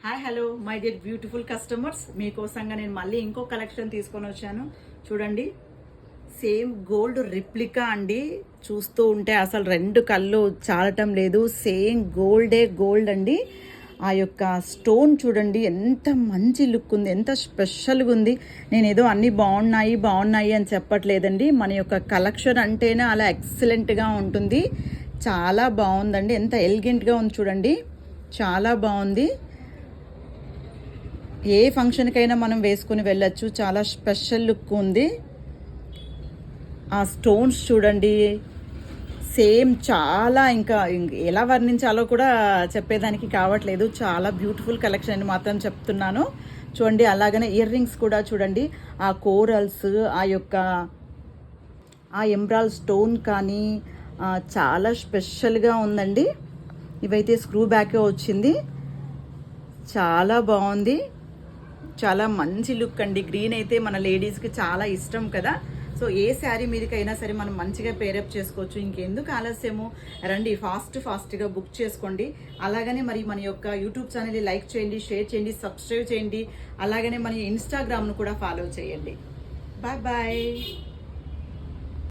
Hi hello my dear beautiful customers, మీకోసంగా నేను మళ్ళీ ఇంకో కలెక్షన్ తీసుకొని వచ్చాను. చూడండి, సేమ్ గోల్డ్ రిప్లికా అండి. చూస్తూ ఉంటే అసలు రెండు కళ్ళు చాలటం లేదు. సేమ్ గోల్డ్ అండి. ఆ యొక్క స్టోన్ చూడండి ఎంత మంచి లుక్ ఉంది, ఎంత స్పెషల్గా ఉంది. నేను ఏదో అన్నీ బాగున్నాయి అని చెప్పట్లేదండి. మన యొక్క కలెక్షన్ అంటేనే అలా ఎక్సలెంట్గా ఉంటుంది. చాలా బాగుందండి, ఎంత ఎలిగెంట్గా ఉంది చూడండి, చాలా బాగుంది. ఏ ఫంక్షన్కైనా మనం వేసుకుని వెళ్ళొచ్చు. చాలా స్పెషల్ లుక్ ఉంది. ఆ స్టోన్స్ చూడండి, సేమ్ చాలా ఇంకా ఎలా వర్ణించాలో కూడా చెప్పేదానికి కావట్లేదు. చాలా బ్యూటిఫుల్ కలెక్షన్ అని మాత్రం చెప్తున్నాను. చూడండి, అలాగనే ఇయర్ రింగ్స్ కూడా చూడండి, ఆ కోరల్స్, ఆ యొక్క ఆ ఎంబ్రాల్ స్టోన్ కానీ చాలా స్పెషల్గా ఉందండి. ఇవైతే స్క్రూ బ్యాకే వచ్చింది. చాలా బాగుంది, చాలా మంచి లుక్ అండి. గ్రీన్ అయితే మన లేడీస్కి చాలా ఇష్టం కదా. సో ఏ శారీ మీదకైనా సరే మనం మంచిగా పేరప్ చేసుకోవచ్చు. ఇంకెందుకు ఆలస్యము, రండి ఫాస్ట్గా బుక్ చేసుకోండి. అలాగనే మరి మన యొక్క యూట్యూబ్ ఛానల్ని లైక్ చేయండి, షేర్ చేయండి, సబ్స్క్రైబ్ చేయండి. అలాగనే మన ఇన్స్టాగ్రామ్ను కూడా ఫాలో చేయండి. బాయ్.